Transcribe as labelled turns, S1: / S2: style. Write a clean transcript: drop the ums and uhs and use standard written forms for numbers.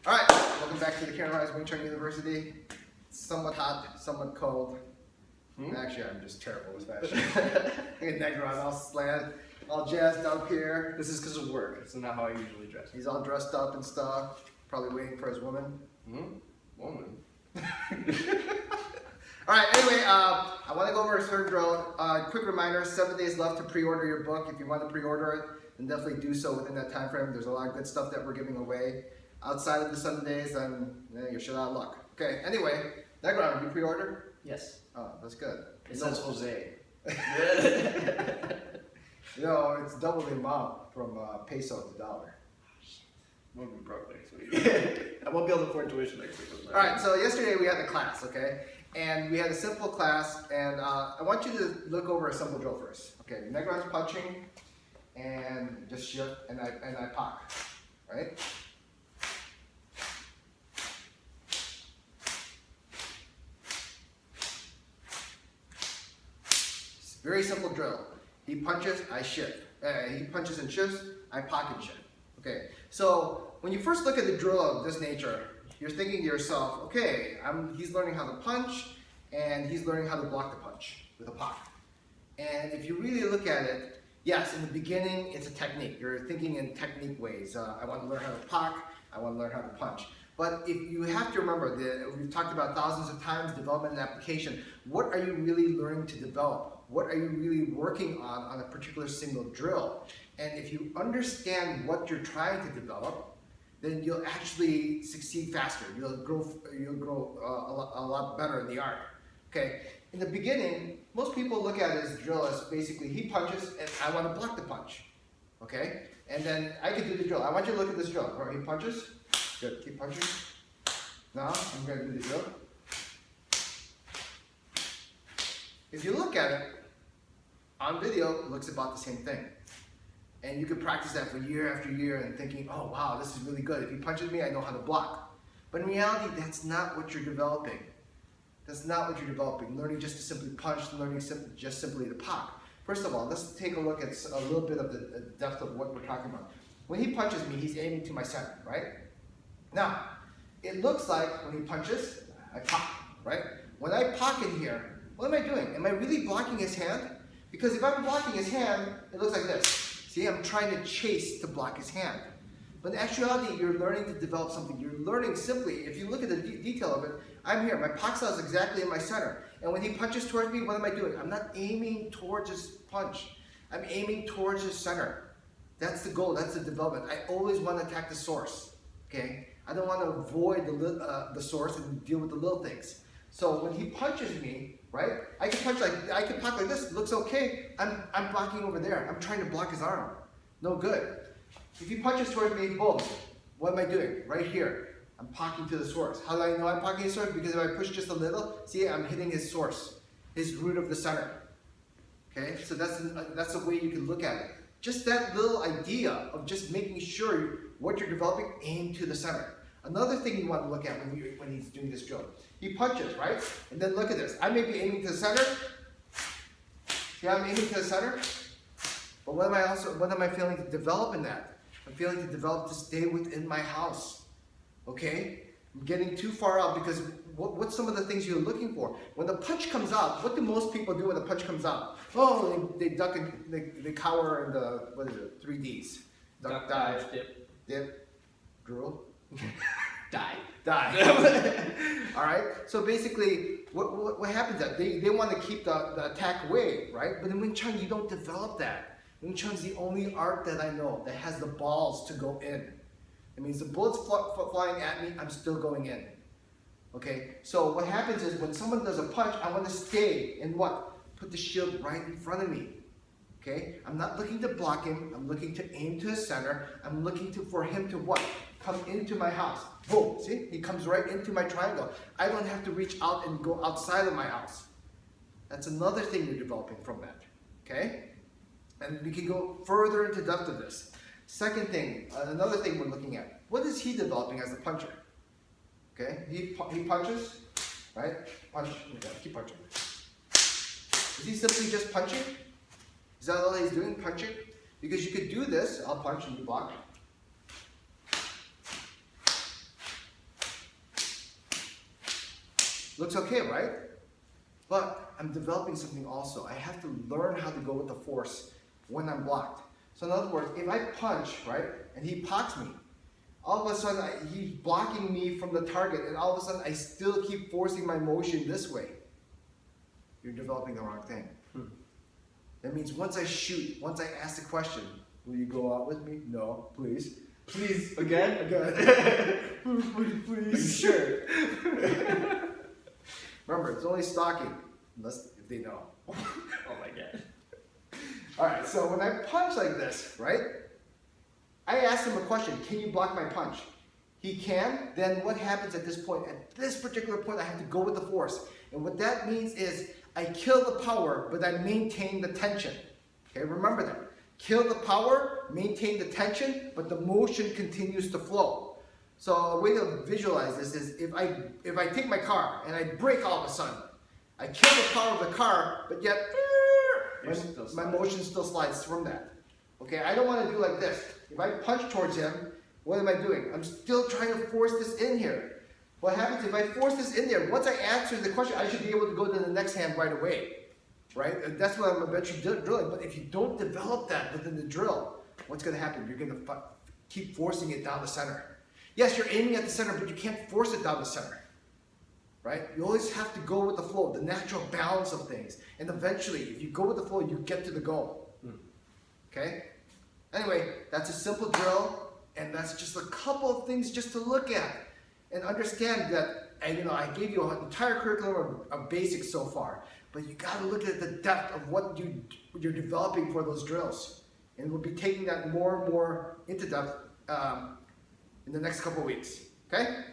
S1: Alright, welcome back to the Kirin Rise University. It's somewhat hot, somewhat cold. Actually, I'm just terrible with fashion. I get neck around, all slant, all jazzed up here.
S2: This is because of work. It's not how I usually dress.
S1: He's all dressed up and stuff, probably waiting for his woman.
S2: Woman?
S1: Alright, anyway, I want to go over a third drill. Quick reminder, 7 days left to pre-order your book. If you want to pre-order it, then definitely do so within that time frame. There's a lot of good stuff that we're giving away. Outside of the 7 days, then you're shit out of luck. Okay, anyway, that ground, you pre-order?
S2: Yes.
S1: Oh, that's good.
S2: It says Jose.
S1: No, it's double the amount from peso to dollar.
S2: We'll be broke next week. I won't be able to afford tuition next week.
S1: Alright, so yesterday we had a class, okay? And we had a simple class, and I want you to look over a simple drill first. Okay, neck ground's punching, and just shift, and I pop, right? Very simple drill. He punches, I shift. He punches and shifts, I pocket shift. Okay, so when you first look at the drill of this nature, you're thinking to yourself, okay, he's learning how to punch, and he's learning how to block the punch with a pocket. And if you really look at it, yes, in the beginning, it's a technique. You're thinking in technique ways. I want to learn how to pocket, I want to learn how to punch. But if you have to remember, we've talked about thousands of times, development and application. What are you really learning to develop? What are you really working on a particular single drill? And if you understand what you're trying to develop, then you'll actually succeed faster. You'll grow a lot better in the art. Okay. In the beginning, most people look at his drill as basically he punches and I want to block the punch. Okay. And then I can do the drill. I want you to look at this drill. Where he punches. Good. Keep punching. Now I'm going to do the drill. If you look at it on video, it looks about the same thing. And you can practice that for year after year and thinking, oh wow, this is really good. If he punches me, I know how to block. But in reality, that's not what you're developing. That's not what you're developing. Learning just to simply punch, learning just simply to pop. First of all, let's take a look at a little bit of the depth of what we're talking about. When he punches me, he's aiming to my center, right? Now, it looks like when he punches, I pop, right? When I pocket here, what am I doing? Am I really blocking his hand? Because if I'm blocking his hand, it looks like this. See, I'm trying to chase to block his hand. But in actuality, you're learning to develop something. You're learning simply, if you look at the detail of it, I'm here. My pocket is exactly in my center. And when he punches towards me, what am I doing? I'm not aiming towards his punch. I'm aiming towards his center. That's the goal. That's the development. I always want to attack the source. Okay? I don't want to avoid the source and deal with the little things. So when he punches me, right? I can punch I can block like this. It looks okay. I'm blocking over there. I'm trying to block his arm. No good. If he punches towards me, boom. What am I doing? Right here. I'm pocketing to the source. How do I know I'm pocketing the source? Because if I push just a little, see, I'm hitting his source, his root of the center. Okay, so that's the way you can look at it. Just that little idea of just making sure what you're developing aim to the center. Another thing you want to look at when he's doing this drill. He punches, right? And then look at this. I may be aiming to the center. See, I'm aiming to the center. But what am I failing to develop in that? I'm failing to develop to stay within my house. Okay? I'm getting too far out because what's some of the things you're looking for? When the punch comes out, what do most people do when the punch comes out? Oh, they duck and they cower in the, what is it, 3 Ds. Duck, dive, dip, drool.
S2: Die.
S1: All right. So basically, what happens is that they want to keep the attack away, right? But in Wing Chun, you don't develop that. Wing Chun is the only art that I know that has the balls to go in. It means the bullets flying at me, I'm still going in. Okay. So what happens is when someone does a punch, I want to stay and what? Put the shield right in front of me. Okay. I'm not looking to block him. I'm looking to aim to his center. I'm looking for him to what? Come into my house. Boom, see? He comes right into my triangle. I don't have to reach out and go outside of my house. That's another thing you're developing from that, okay? And we can go further into depth of this. Second thing, another thing we're looking at. What is he developing as a puncher? Okay, he punches, right? Punch, keep punching. Is he simply just punching? Is that all he's doing, punching? Because you could do this, I'll punch and you block. Looks okay, right? But I'm developing something also. I have to learn how to go with the force when I'm blocked. So in other words, if I punch, right, and he pots me, all of a sudden he's blocking me from the target, and all of a sudden I still keep forcing my motion this way. You're developing the wrong thing. That means once I shoot, once I ask the question, will you go out with me? No, please. Please, again? Again. Please. Sure. Remember, it's only stalking, unless if they know.
S2: Oh my god.
S1: Alright, so when I punch like this, right? I ask him a question, can you block my punch? He can, then what happens at this point? At this particular point, I have to go with the force. And what that means is, I kill the power, but I maintain the tension. Okay, remember that. Kill the power, maintain the tension, but the motion continues to flow. So a way to visualize this is if I take my car and I brake all of a sudden, I kill the power of the car, but yet my motion still slides from that. Okay, I don't want to do like this. If I punch towards him, what am I doing? I'm still trying to force this in here. What happens if I force this in there? Once I answer the question, I should be able to go to the next hand right away. Right? And that's what I'm eventually drilling. But if you don't develop that within the drill, what's going to happen? You're going to keep forcing it down the center. Yes, you're aiming at the center, but you can't force it down the center. Right? You always have to go with the flow, the natural balance of things. And eventually, if you go with the flow, you get to the goal. Okay? Anyway, that's a simple drill, and that's just a couple of things just to look at and understand that. And I gave you an entire curriculum of basics so far, but you got to look at the depth of what you're developing for those drills, and we'll be taking that more and more into depth in the next couple of weeks. Okay?